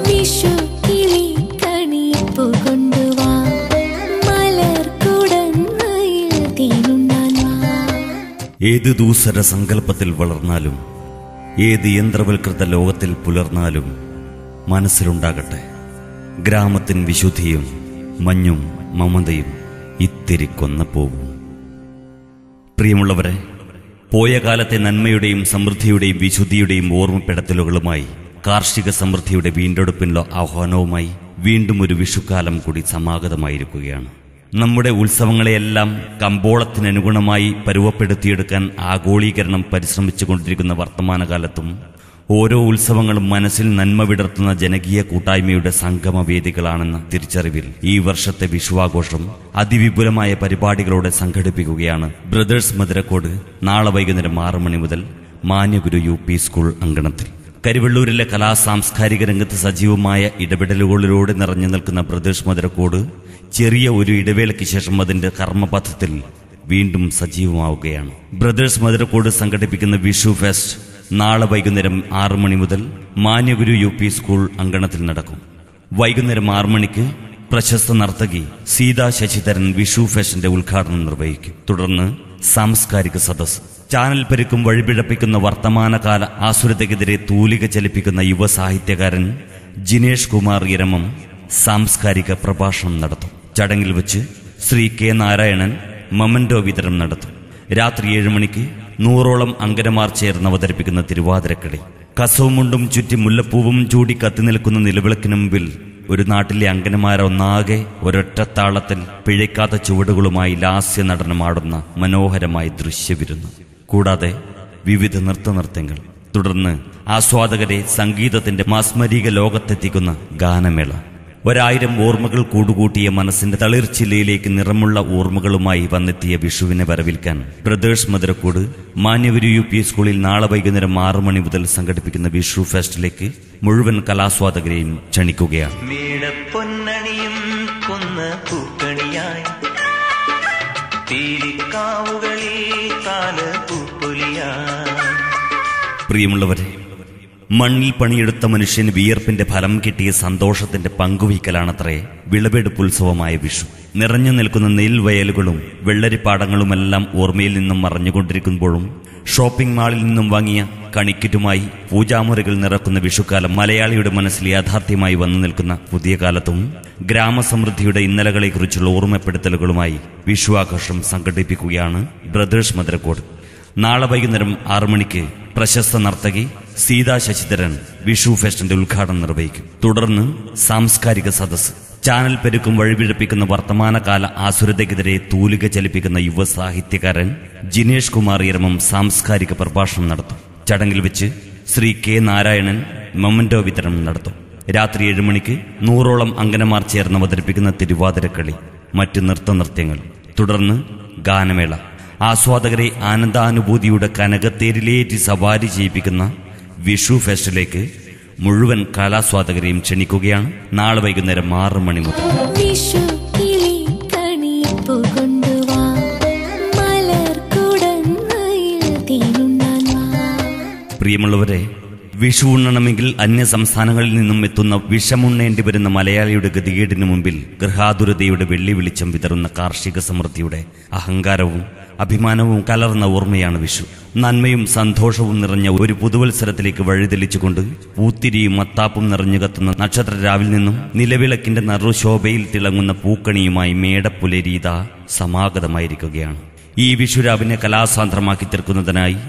വിഷു കിളി കണിപ്പു കൊണ്ടുവാ, മലർക്കുടന്നയിൽ തേനുണ്ണാൻ വാ. ഏത് ദൂസര സങ്കല്പത്തിൽ വളർന്നാലും, ഏത് യന്ത്രവൽകൃത ലോകത്തിൽ പുലർന്നാലും മനസ്സിലുണ്ടാകട്ടെ ഗ്രാമത്തിൻ വിശുദ്ധിയും മഞ്ഞും മമതയും ഇത്തിരി കൊന്നപ്പോവും. പ്രിയമുള്ളവരെ, പോയ കാലത്തെ നന്മയുടെയും സമൃദ്ധിയുടെയും വിശുദ്ധിയുടെയും ഓർമ്മപ്പെടുത്തലുകളുമായി കാർഷിക സമൃദ്ധിയുടെ വീണ്ടെടുപ്പിനുള്ള ആഹ്വാനവുമായി വീണ്ടും ഒരു വിഷുക്കാലം കൂടി സമാഗതമായിരിക്കുകയാണ്. നമ്മുടെ ഉത്സവങ്ങളെയെല്ലാം കമ്പോളത്തിനനുഗുണമായി പരുവപ്പെടുത്തിയെടുക്കാൻ ആഗോളീകരണം പരിശ്രമിച്ചുകൊണ്ടിരിക്കുന്ന വർത്തമാനകാലത്തും ഓരോ ഉത്സവങ്ങളും മനസ്സിൽ നന്മ വിടർത്തുന്ന ജനകീയ കൂട്ടായ്മയുടെ സംഗമവേദികളാണെന്ന തിരിച്ചറിവിൽ ഈ വർഷത്തെ വിഷുവാഘോഷം അതിവിപുലമായ പരിപാടികളോടെ സംഘടിപ്പിക്കുകയാണ് ബ്രദേഴ്സ് മധുരക്കോട്. നാളെ വൈകുന്നേരം 6 മണി മുതൽ മാന്യഗുരു UP സ്കൂൾ അങ്കണത്തിൽ. കരിവെള്ളൂരിലെ സാംസ്കാരിക രംഗത്ത് സജീവമായ ഇടപെടലുകളിലൂടെ നിറഞ്ഞു നിൽക്കുന്ന ബ്രദേഴ്സ് മധുരക്കോട് ചെറിയ ഒരു ഇടവേളയ്ക്ക് ശേഷം അതിന്റെ കർമ്മപഥത്തിൽ വീണ്ടും സജീവമാവുകയാണ്. ബ്രദേഴ്സ് മധുരക്കോട് സംഘടിപ്പിക്കുന്ന വിഷു ഫെസ്റ്റ് നാളെ വൈകുന്നേരം 6 മണി മുതൽ മാന്യഗുരു UP സ്കൂൾ അങ്കണത്തിൽ നടക്കും. വൈകുന്നേരം 6 മണിക്ക് പ്രശസ്ത നർത്തകി സീതാ ശശിധരൻ വിഷു ഫെസ്റ്റിന്റെ ഉദ്ഘാടനം നിർവഹിക്കും. തുടർന്ന് സാംസ്കാരിക സദസ്സ്. ചാനൽ പെരുക്കും വഴിപിഴപ്പിക്കുന്ന വർത്തമാനകാല ആസുരതയ്ക്കെതിരെ തൂലിക ചലിപ്പിക്കുന്ന യുവ സാഹിത്യകാരൻ ജിനേഷ് കുമാർ ഇരമം സാംസ്കാരിക പ്രഭാഷണം നടത്തും. ചടങ്ങിൽ വെച്ച് ശ്രീ K. നാരായണൻ മൊമന്റോ വിതരണം നടത്തും. രാത്രി 7 മണിക്ക് 100ഓളം അങ്കനമാർ ചേർന്ന് അവതരിപ്പിക്കുന്ന തിരുവാതിരക്കളി. കസവുമുണ്ടും ചുറ്റി മുല്ലപ്പൂവും ചൂടി കത്തിനിൽക്കുന്ന നിലവിളക്കിന് മുമ്പിൽ ഒരു നാട്ടിലെ അങ്കനമാരൊന്നാകെ ഒരൊറ്റത്താളത്തിൽ പിഴയ്ക്കാത്ത ചുവടുകളുമായി ലാസ്യ നടനമാടുന്ന മനോഹരമായ ദൃശ്യവിരുന്നു. കൂടാതെ വിവിധ നൃത്തങ്ങൾ. തുടർന്ന് ആസ്വാദകരെ സംഗീതത്തിന്റെ മാസ്മരിക ലോകത്തെത്തിക്കുന്ന ഗാനമേള. 1000 ഓർമ്മകൾ കൂടുകൂട്ടിയ മനസ്സിന്റെ തളിർച്ചില്ലയിലേക്ക് നിറമുള്ള ഓർമ്മകളുമായി വന്നെത്തിയ വിഷുവിനെ വരവേൽക്കാൻ ബ്രദേഴ്സ് മധുരക്കോട് മാന്യഗുരു UP സ്കൂളിൽ നാളെ വൈകുന്നേരം 6 മണി മുതൽ സംഘടിപ്പിക്കുന്ന വിഷു ഫെസ്റ്റിലേക്ക് മുഴുവൻ കലാസ്വാദകരെയും ക്ഷണിക്കുകയാണ്. പ്രിയമുള്ളവരെ, മണ്ണിൽ പണിയെടുത്ത മനുഷ്യന് വിയർപ്പിന്റെ ഫലം കിട്ടിയ സന്തോഷത്തിന്റെ പങ്കുവയ്ക്കലാണത്രേ വിളവെടുപ്പുത്സവമായ വിഷു. നിറഞ്ഞു നിൽക്കുന്ന നെൽവയലുകളും വെള്ളരിപ്പാടങ്ങളുമെല്ലാം ഓർമ്മയിൽ നിന്നും മറഞ്ഞുകൊണ്ടിരിക്കുമ്പോഴും ഷോപ്പിംഗ് മാളിൽ നിന്നും വാങ്ങിയ കണിക്കിറ്റുമായി പൂജാമുറികൾ നിറക്കുന്ന വിഷുക്കാലം മലയാളിയുടെ മനസ്സിൽ യാഥാർത്ഥ്യമായി വന്നു നിൽക്കുന്ന പുതിയ കാലത്തും ഗ്രാമസമൃദ്ധിയുടെ ഇന്നലകളെക്കുറിച്ചുള്ള ഓർമ്മപ്പെടുത്തലുകളുമായി വിഷുവാഘോഷം സംഘടിപ്പിക്കുകയാണ് ബ്രദേഴ്സ് മധുരക്കോട്. നാളെ വൈകുന്നേരം 6 മണിക്ക് പ്രശസ്ത നർത്തകി സീതാ ശശിധരൻ വിഷു ഫെസ്റ്റിന്റെ ഉദ്ഘാടനം നിർവഹിക്കും. തുടർന്ന് സാംസ്കാരിക സദസ്സ്. ചാനൽ പെരുക്കും വഴിപിഴപ്പിക്കുന്ന വർത്തമാനകാല ആസുരതയ്ക്കെതിരെ തൂലിക ചലിപ്പിക്കുന്ന യുവ സാഹിത്യകാരൻ ജിനേഷ് കുമാർ ഇരമം സാംസ്കാരിക പ്രഭാഷണം നടത്തും. ചടങ്ങിൽ വെച്ച് ശ്രീ K. നാരായണൻ മൊമന്റോ വിതരണം നടത്തും. രാത്രി 7 മണിക്ക് 100ഓളം അങ്കനമാർ ചേർന്ന് അവതരിപ്പിക്കുന്ന തിരുവാതിരക്കളി, മറ്റ് നൃത്തങ്ങൾ. തുടർന്ന് ഗാനമേള. ആസ്വാദകരെ ആനന്ദാനുഭൂതിയുടെ കനകത്തേരിലേറ്റി സവാരി ചെയ്യിപ്പിക്കുന്ന വിഷു ഫെസ്റ്റിലേക്ക് മുഴുവൻ കലാസ്വാദകരെയും ക്ഷണിക്കുകയാണ്. നാളെ വൈകുന്നേരം 6 മണി മുതൽ. വിഷു കിളി കണിപ്പു കൊണ്ടുവാ, മലർക്കുടന്നയിൽ തേനുണ്ണാൻ വാ. പ്രിയമുള്ളവരെ, വിഷു ഉണ്ണണമെങ്കിൽ അന്യ സംസ്ഥാനങ്ങളിൽ നിന്നും എത്തുന്ന വിഷമുണ്ണേണ്ടി വരുന്ന മലയാളിയുടെ ഗതികേടിനു മുമ്പിൽ ഗൃഹാതുരതയുടെ വെള്ളി വെളിച്ചം വിതറുന്ന കാർഷിക സമൃദ്ധിയുടെ അഹങ്കാരവും അഭിമാനവും കലർന്ന ഓർമ്മയാണ് വിഷു. നന്മയും സന്തോഷവും നിറഞ്ഞ ഒരു പുതുവത്സരത്തിലേക്ക് വഴിതെളിച്ചുകൊണ്ട് പൂത്തിരിയും മത്താപ്പും നിറഞ്ഞു കത്തുന്ന നക്ഷത്രരാവിൽ നിന്നും നിലവിളക്കിന്റെ നറുശോഭയിൽ തിളങ്ങുന്ന പൂക്കണിയുമായി മേടപ്പുലരീത സമാഗതമായിരിക്കുകയാണ്. ഈ വിഷുരാവിനെ കലാസാന്ദ്രമാക്കി തീർക്കുന്നതിനായി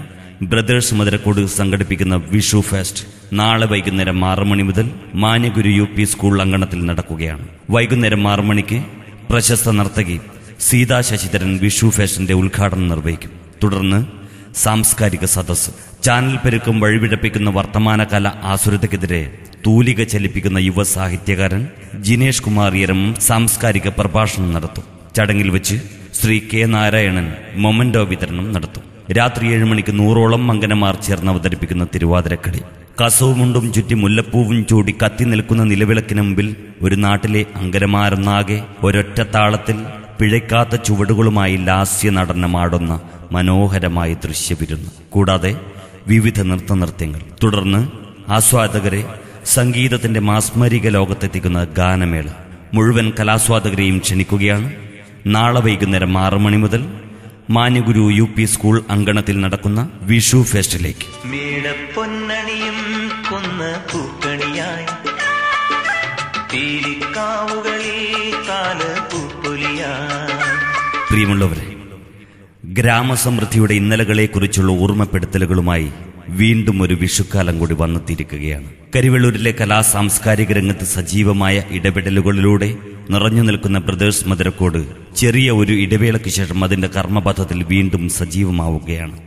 ബ്രദേഴ്സ് മധുരക്കോട് സംഘടിപ്പിക്കുന്ന വിഷു ഫെസ്റ്റ് നാളെ വൈകുന്നേരം 6 മണി മുതൽ മാന്യഗുരു UP സ്കൂൾ അങ്കണത്തിൽ നടക്കുകയാണ്. വൈകുന്നേരം 6 മണിക്ക് പ്രശസ്ത നർത്തകി സീതാ ശശിധരൻ വിഷു ഫെസ്റ്റിന്റെ ഉദ്ഘാടനം നിർവഹിക്കും. തുടർന്ന് സാംസ്കാരിക സദസ്സ്. ചാനൽ പെരുക്കും വഴിപിഴപ്പിക്കുന്ന വർത്തമാനകാല ആസുരതയ്ക്കെതിരെ തൂലിക ചലിപ്പിക്കുന്ന യുവ സാഹിത്യകാരൻ ജിനേഷ് കുമാർ ഇരമം സാംസ്കാരിക പ്രഭാഷണം നടത്തും. ചടങ്ങിൽ വെച്ച് ശ്രീ K. നാരായണൻ മൊമന്റോ വിതരണം നടത്തും. രാത്രി 7 മണിക്ക് 100ഓളം അങ്കനമാർ ചേർന്ന് അവതരിപ്പിക്കുന്ന തിരുവാതിരക്കളി. കസവുമുണ്ടും ചുറ്റി മുല്ലപ്പൂവും ചൂടി കത്തി നിൽക്കുന്ന നിലവിളക്കിന് മുമ്പിൽ ഒരു നാട്ടിലെ അങ്കനമാരൊന്നാകെ ഒരൊറ്റത്താളത്തിൽ പിഴയ്ക്കാത്ത ചുവടുകളുമായി ലാസ്യ നടനമാടുന്ന മനോഹരമായ ദൃശ്യവിരുന്നു. കൂടാതെ വിവിധ നൃത്തങ്ങൾ. തുടർന്ന് ആസ്വാദകരെ സംഗീതത്തിന്റെ മാസ്മരിക ലോകത്തെത്തിക്കുന്ന ഗാനമേള മുഴുവൻ കലാസ്വാദകരെയും ക്ഷണിക്കുകയാണ്. നാളെ വൈകുന്നേരം 6 മണി മുതൽ മാന്യഗുരു UP സ്കൂൾ അങ്കണത്തിൽ നടക്കുന്ന വിഷു ഫെസ്റ്റിലേക്ക്. മേടപ്പൊന്നണിയും കൊന്ന പൂക്കണിയായി പ്രിയമുള്ളവരെ, ഗ്രാമസമൃദ്ധിയുടെ ഇന്നലകളെക്കുറിച്ചുള്ള ഓർമ്മപ്പെടുത്തലുകളുമായി വീണ്ടും ഒരു വിഷുക്കാലം കൂടി വന്നെത്തിയിരിക്കുകയാണ്. കരിവെള്ളൂരിലെ സാംസ്കാരിക രംഗത്ത് സജീവമായ ഇടപെടലുകളിലൂടെ നിറഞ്ഞു നിൽക്കുന്ന ബ്രദേഴ്സ് മധുരക്കോട് ചെറിയ ഒരു ഇടവേളയ്ക്ക് ശേഷം അതിന്റെ കർമ്മപഥത്തിൽ വീണ്ടും സജീവമാവുകയാണ്.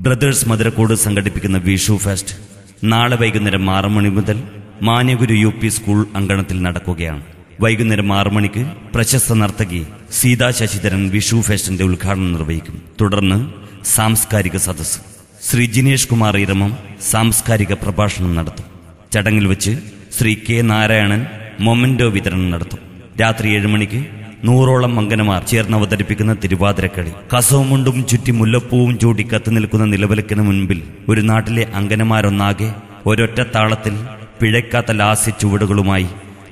ബ്രദേഴ്സ് മധുരക്കോട് സംഘടിപ്പിക്കുന്ന വിഷു ഫെസ്റ്റ് നാളെ വൈകുന്നേരം 6 മണി മുതൽ മാന്യഗുരു UP സ്കൂൾ അങ്കണത്തിൽ നടക്കുകയാണ്. വൈകുന്നേരം 6 മണിക്ക് പ്രശസ്ത നർത്തകി സീതാ ശശിധരൻ വിഷു ഫെസ്റ്റിന്റെ ഉദ്ഘാടനം നിർവഹിക്കും. തുടർന്ന് സാംസ്കാരിക സദസ്സ് ശ്രീ ജിനേഷ് കുമാർ ഇരമം സാംസ്കാരിക പ്രഭാഷണം നടത്തും. ചടങ്ങിൽ വെച്ച് ശ്രീ K നാരായണൻ മൊമെന്റോ വിതരണം നടത്തും. രാത്രി 7 മണിക്ക് 100ഓളം അങ്കനമാർ ചേർന്ന് അവതരിപ്പിക്കുന്ന തിരുവാതിരക്കളി. കസവും മുണ്ടും ചുറ്റി മുല്ലപ്പൂവും ചൂടി കത്തി നിൽക്കുന്ന നിലവിളക്കിന് മുൻപിൽ ഒരു നാട്ടിലെ അങ്കനമാരൊന്നാകെ ഒരൊറ്റ താളത്തിൽ പിഴയ്ക്കാത്ത ലാസ്യ ചുവടുകളുമായി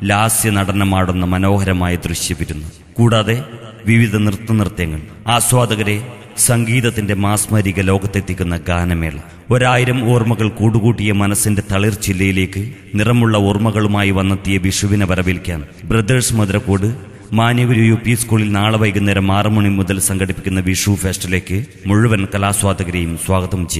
ലാസ്യ നടനമാടുന്ന മനോഹരമായ ദൃശ്യവിരുന്ന്. കൂടാതെ വിവിധ നൃത്തനൃത്യങ്ങൾ. ആസ്വാദകരെ സംഗീതത്തിന്റെ മാസ്മരിക ലോകത്തെത്തിക്കുന്ന ഗാനമേള. 1000 ഓർമ്മകൾ കൂടുകൂട്ടിയ മനസ്സിന്റെ തളിർച്ചില്ലയിലേക്ക് നിറമുള്ള ഓർമ്മകളുമായി വന്നെത്തിയ വിഷുവിനെ വരവേൽക്കാൻ ബ്രദേഴ്സ് മധുരക്കോട് മാന്യഗുരു UP സ്കൂളിൽ നാളെ വൈകുന്നേരം 6 മണി മുതൽ സംഘടിപ്പിക്കുന്ന വിഷു ഫെസ്റ്റിലേക്ക് മുഴുവൻ കലാസ്വാദകരെയും സ്വാഗതം ചെയ്യും.